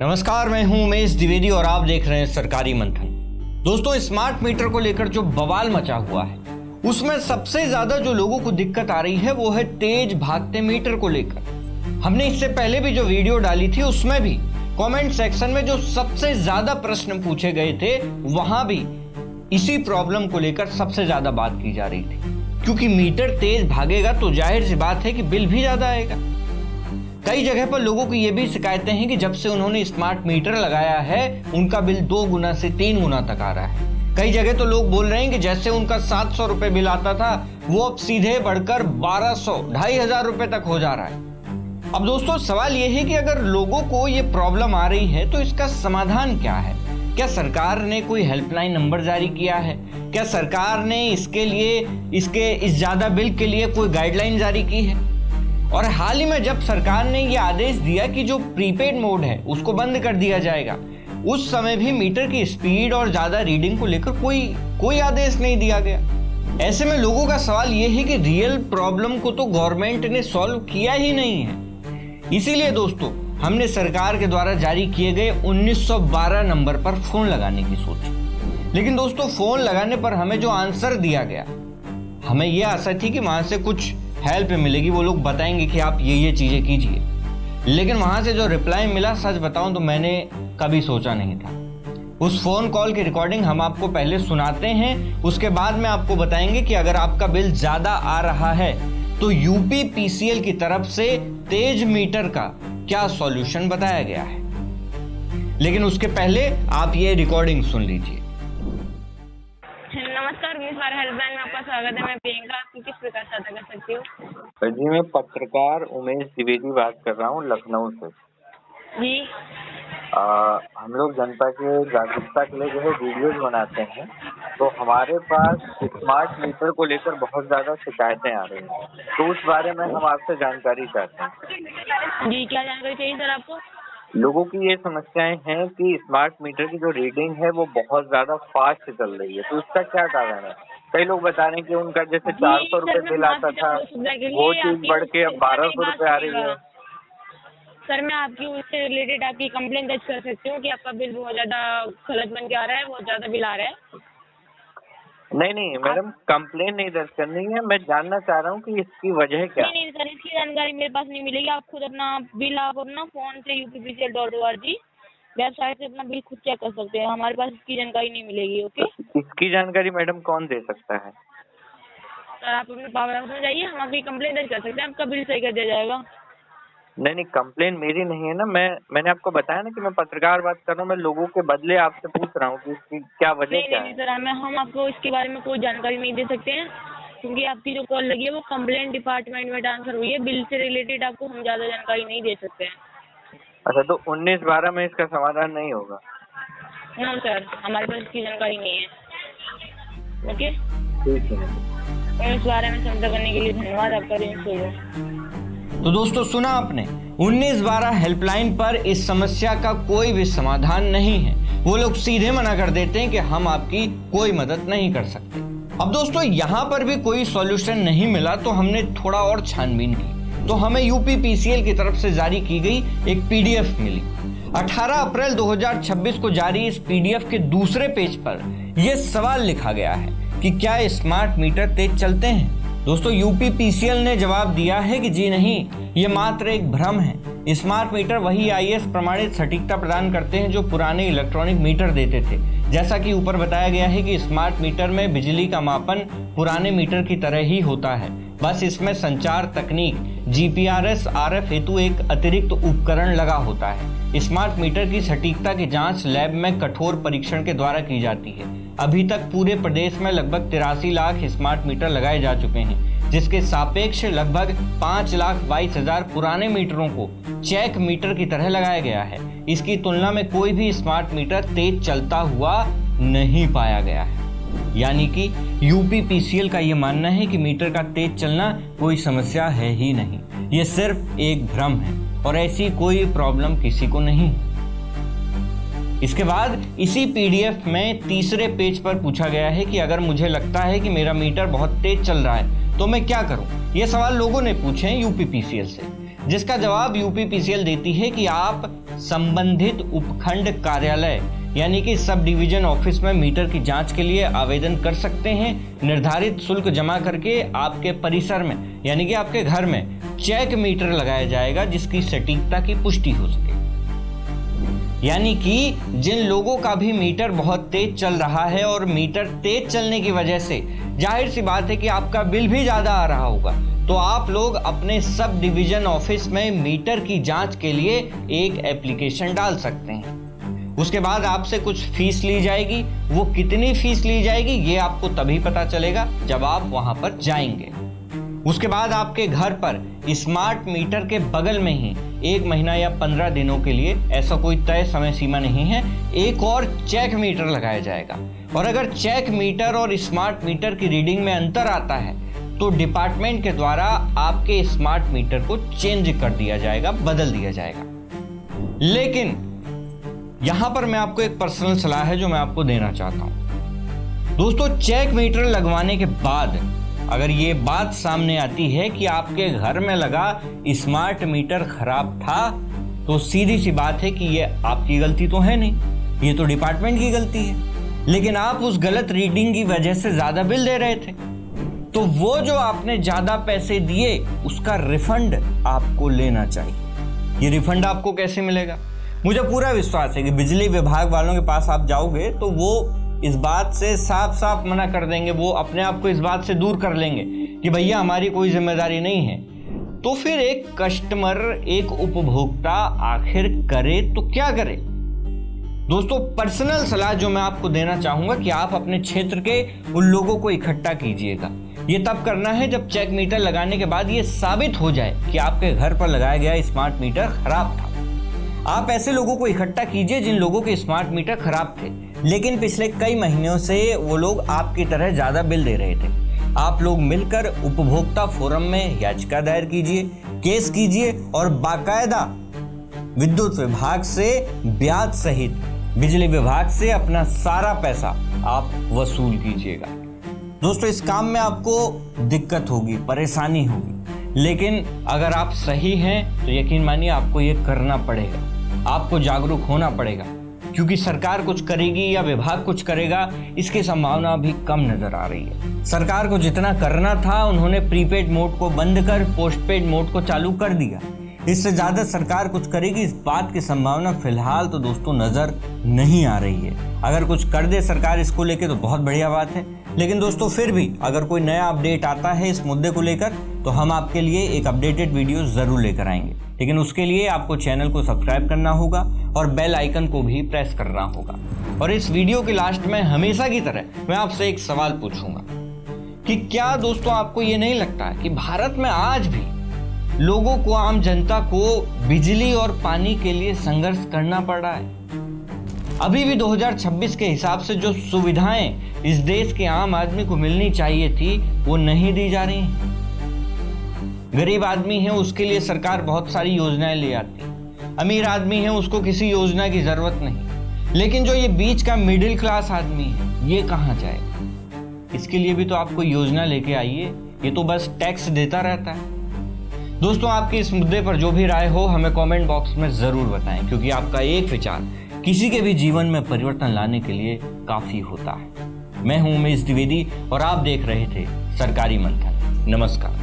नमस्कार, मैं हूं उमेश द्विवेदी और आप देख रहे हैं सरकारी मंथन। दोस्तों, स्मार्ट मीटर को लेकर जो बवाल मचा हुआ है उसमें सबसे ज्यादा जो लोगों को दिक्कत आ रही है वो है तेज भागते मीटर को लेकर। हमने इससे पहले भी जो वीडियो डाली थी उसमें भी कमेंट सेक्शन में जो सबसे ज्यादा प्रश्न पूछे गए थे वहां भी इसी प्रॉब्लम को लेकर सबसे ज्यादा बात की जा रही थी, क्योंकि मीटर तेज भागेगा तो जाहिर सी बात है कि बिल भी ज्यादा आएगा। कई जगह पर लोगों की ये भी शिकायतें हैं कि जब से उन्होंने स्मार्ट मीटर लगाया है उनका बिल 2 गुना से 3 गुना तक आ रहा है। कई जगह तो लोग बोल रहे हैं कि जैसे उनका 700 रुपए बिल आता था वो अब सीधे बढ़कर 1200, 2500 रुपए तक हो जा रहा है। अब दोस्तों, सवाल ये है कि अगर लोगों को ये प्रॉब्लम आ रही है तो इसका समाधान क्या है? क्या सरकार ने कोई हेल्पलाइन नंबर जारी किया है? क्या सरकार ने इसके लिए इस ज्यादा बिल के लिए कोई गाइडलाइन जारी की है? और हाल ही में जब सरकार ने ये आदेश दिया कि जो प्रीपेड मोड है उसको बंद कर दिया जाएगा, उस समय भी मीटर की स्पीड और ज्यादा रीडिंग को लेकर कोई आदेश नहीं दिया गया। ऐसे में लोगों का सवाल ये है कि रियल प्रॉब्लम को तो गवर्नमेंट ने सॉल्व किया ही नहीं है। इसीलिए दोस्तों, हमने सरकार के द्वारा जारी किए गए 1912 नंबर पर फोन लगाने की सोची। लेकिन दोस्तों, फोन लगाने पर हमें जो आंसर दिया गया, हमें यह आशा थी कि वहां से कुछ हेल्प मिलेगी, वो लोग बताएंगे कि आप ये चीजें कीजिए। लेकिन वहां से जो रिप्लाई मिला, सच बताऊं तो मैंने कभी सोचा नहीं था। उस फोन कॉल की रिकॉर्डिंग हम आपको पहले सुनाते हैं, उसके बाद में आपको बताएंगे कि अगर आपका बिल ज्यादा आ रहा है तो यूपीपीसीएल की तरफ से तेज मीटर का क्या सॉल्यूशन बताया गया है। लेकिन उसके पहले आप ये रिकॉर्डिंग सुन लीजिए। नमस्कार, हमारे हेल्पलाइन में आपका स्वागत है। मैं प्रियंका, आपकी किस प्रकार सहायता कर सकती हूँ? जी, मैं पत्रकार उमेश द्विवेदी बात कर रहा हूँ लखनऊ से। जी। हम लोग जनता के जागरूकता के लिए जो है वीडियोज बनाते हैं, तो हमारे पास स्मार्ट मीटर को लेकर बहुत ज्यादा शिकायतें आ रही हैं, तो उस बारे में हम आपसे जानकारी चाहते हैं। जी, क्या जानकारी चाहिए सर आपको? लोगों की ये समस्याएं हैं कि स्मार्ट मीटर की जो रीडिंग है वो बहुत ज्यादा फास्ट चल रही है, तो इसका क्या कारण है? कई लोग बता रहे हैं कि उनका जैसे 400 रुपए बिल आता था वो चीज बढ़ के अब 1200 रुपए आ रही है। सर, मैं आपकी उससे रिलेटेड आपकी कंप्लेंट दर्ज कर सकती हूँ कि आपका बिल बहुत ज्यादा गलत बन के आ रहा है, बहुत ज्यादा बिल आ रहा है। नहीं मैडम, कंप्लेन नहीं दर्ज करनी है, मैं जानना चाह रहा हूँ कि इसकी वजह क्या है। नहीं सर, इसकी जानकारी मेरे पास नहीं मिलेगी। आप खुद अपना बिल आप अपना फोन से UPPCL.org वेबसाइट से अपना बिल खुद चेक कर सकते हैं। हमारे पास इसकी जानकारी नहीं मिलेगी। ओके, इसकी जानकारी मैडम कौन दे सकता है? सर, आप अपने पावर हाउस में जाइए, हम आपकी कंप्लेंट दर्ज कर सकते हैं, आपका बिल सही कर दिया जाएगा। नहीं, कंप्लेन मेरी नहीं है ना। मैंने आपको बताया ना कि मैं पत्रकार बात कर रहा हूँ, मैं लोगों के बदले आपसे पूछ रहा हूँ कि इसकी क्या वजह क्या है। नहीं सर, हम आपको इसके बारे में कोई जानकारी नहीं दे सकते हैं, क्योंकि आपकी जो कॉल लगी है वो कंप्लेंट डिपार्टमेंट में ट्रांसफर हुई है। बिल से रिलेटेड आपको हम ज्यादा जानकारी नहीं दे सकते हैं। अच्छा, तो 1912 में इसका समाधान नहीं होगा? नो सर, हमारे पास इसकी जानकारी नहीं है। ओके, ठीक है। इस बारे में समझा करने के लिए धन्यवाद आपका। तो दोस्तों, सुना आपने, 1912 हेल्पलाइन पर इस समस्या का कोई भी समाधान नहीं है। वो लोग सीधे मना कर देते हैं कि हम आपकी कोई मदद नहीं कर सकते। अब दोस्तों, यहाँ पर भी कोई सॉल्यूशन नहीं मिला तो हमने थोड़ा और छानबीन की तो हमें यूपीपीसीएल की तरफ से जारी की गई एक पीडीएफ मिली। 18 अप्रैल 2026 को जारी इस पीडीएफ के दूसरे पेज पर यह सवाल लिखा गया है कि क्या स्मार्ट मीटर तेज चलते हैं? दोस्तों, यूपीपीसीएल ने जवाब दिया है कि जी नहीं, ये मात्र एक भ्रम है। स्मार्ट मीटर वही IAS प्रमाणित सटीकता प्रदान करते हैं जो पुराने इलेक्ट्रॉनिक मीटर देते थे। जैसा कि ऊपर बताया गया है कि स्मार्ट मीटर में बिजली का मापन पुराने मीटर की तरह ही होता है, बस इसमें संचार तकनीक GPRS RF हेतु एक अतिरिक्त उपकरण लगा होता है। स्मार्ट मीटर की सटीकता की जांच लैब में कठोर परीक्षण के द्वारा की जाती है। अभी तक पूरे प्रदेश में लगभग 83 लाख स्मार्ट मीटर लगाए जा चुके हैं, जिसके सापेक्ष लगभग 5,22,000 पुराने मीटरों को चेक मीटर की तरह लगाया गया है। इसकी तुलना में कोई भी स्मार्ट मीटर तेज चलता हुआ नहीं पाया गया है। यानी कि यूपीपीसीएल का यह मानना है कि मीटर का तेज चलना कोई समस्या है ही नहीं, ये सिर्फ एक भ्रम है और ऐसी कोई प्रॉब्लम किसी को नहीं। इसके बाद इसी पीडीएफ में तीसरे पेज पर पूछा गया है कि अगर मुझे लगता है कि मेरा मीटर बहुत तेज चल रहा है तो मैं क्या करूं? ये सवाल लोगों ने पूछे हैं यूपीपीसीएल से, जिसका जवाब यूपीपीसीएल देती है कि आप संबंधित उपखंड कार्यालय यानी कि सब डिवीजन ऑफिस में मीटर की जांच के लिए आवेदन कर सकते हैं। निर्धारित शुल्क जमा करके आपके परिसर में यानी कि आपके घर में चेक मीटर लगाया जाएगा जिसकी सटीकता की पुष्टि हो सके। यानी कि जिन लोगों का भी मीटर बहुत तेज चल रहा है और मीटर तेज चलने की वजह से जाहिर सी बात है कि आपका बिल भी ज्यादा आ रहा होगा, तो आप लोग अपने सब डिवीजन ऑफिस में मीटर की जांच के लिए एक एप्लीकेशन डाल सकते हैं। उसके बाद आपसे कुछ फीस ली जाएगी। वो कितनी फीस ली जाएगी ये आपको तभी पता चलेगा जब आप वहां पर जाएंगे। उसके बाद आपके घर पर स्मार्ट मीटर के बगल में ही 1 महीना या 15 दिनों के लिए, ऐसा कोई तय समय सीमा नहीं है, एक और चेक मीटर लगाया जाएगा। और अगर चेक मीटर और स्मार्ट मीटर की रीडिंग में अंतर आता है तो डिपार्टमेंट के द्वारा आपके स्मार्ट मीटर को चेंज कर दिया जाएगा, बदल दिया जाएगा। लेकिन यहां पर मैं आपको एक पर्सनल सलाह है जो मैं आपको देना चाहता हूं। दोस्तों, चेक मीटर लगवाने के बाद अगर ये बात सामने आती है कि आपके घर में लगा स्मार्ट मीटर खराब था, तो सीधी सी बात है कि ये आपकी गलती तो है नहीं, ये तो डिपार्टमेंट की गलती है। लेकिन आप उस गलत रीडिंग की वजह से ज्यादा बिल दे रहे थे, तो वो जो आपने ज्यादा पैसे दिए उसका रिफंड आपको लेना चाहिए। ये रिफंड आपको कैसे मिलेगा? मुझे पूरा विश्वास है कि बिजली विभाग वालों के पास आप जाओगे तो वो इस बात से साफ साफ मना कर देंगे, वो अपने आप को इस बात से दूर कर लेंगे कि भैया हमारी कोई जिम्मेदारी नहीं है। तो फिर एक कस्टमर, एक उपभोक्ता आखिर करे तो क्या करे? दोस्तों, पर्सनल सलाह जो मैं आपको देना चाहूंगा कि आप अपने क्षेत्र के उन लोगों को इकट्ठा कीजिएगा। ये तब करना है जब चेक मीटर लगाने के बाद ये साबित हो जाए कि आपके घर पर लगाया गया स्मार्ट मीटर खराब था। आप ऐसे लोगों को इकट्ठा कीजिए जिन लोगों के स्मार्ट मीटर खराब थे, लेकिन पिछले कई महीनों से वो लोग आपकी तरह ज्यादा बिल दे रहे थे। आप लोग मिलकर उपभोक्ता फोरम में याचिका दायर कीजिए, केस कीजिए और बाकायदा विद्युत विभाग से ब्याज सहित बिजली विभाग से अपना सारा पैसा आप वसूल कीजिएगा। दोस्तों, इस काम में आपको दिक्कत होगी, परेशानी होगी, लेकिन अगर आप सही हैं तो यकीन मानिए आपको ये करना पड़ेगा। आपको जागरूक होना पड़ेगा, क्योंकि सरकार कुछ करेगी या विभाग कुछ करेगा इसकी संभावना भी कम नजर आ रही है। सरकार को जितना करना था उन्होंने प्रीपेड मोड को बंद कर पोस्टपेड मोड को चालू कर दिया। इससे ज्यादा सरकार कुछ करेगी इस बात की संभावना फिलहाल तो दोस्तों नजर नहीं आ रही है। अगर कुछ कर दे सरकार इसको लेकर तो बहुत बढ़िया बात है, लेकिन दोस्तों फिर भी अगर कोई नया अपडेट आता है इस मुद्दे को लेकर तो हम आपके लिए एक अपडेटेड वीडियो जरूर लेकर आएंगे। लेकिन उसके लिए आपको चैनल को सब्सक्राइब करना होगा और बेल आइकन को भी प्रेस करना होगा। और इस वीडियो के लास्ट में हमेशा की तरह मैं आपसे एक सवाल पूछूंगा कि क्या दोस्तों आपको ये नहीं लगता कि भारत में आज भी लोगों को, आम जनता को बिजली और पानी के लिए संघर्ष करना पड़ रहा है? अभी भी 2026 के हिसाब से जो सुविधाएं इस देश के आम आदमी को मिलनी चाहिए थी वो नहीं दी जा रही हैं। गरीब आदमी है उसके लिए सरकार बहुत सारी योजनाएं ले आती है, अमीर आदमी है उसको किसी योजना की जरूरत नहीं, लेकिन जो ये बीच का मिडिल क्लास आदमी है ये कहाँ जाएगा? इसके लिए भी तो आपको योजना लेके आइए, ये तो बस टैक्स देता रहता है। दोस्तों, आपकी इस मुद्दे पर जो भी राय हो हमें कमेंट बॉक्स में जरूर बताएं, क्योंकि आपका एक विचार किसी के भी जीवन में परिवर्तन लाने के लिए काफी होता है। मैं हूं उमेश द्विवेदी और आप देख रहे थे सरकारी मंथन। नमस्कार।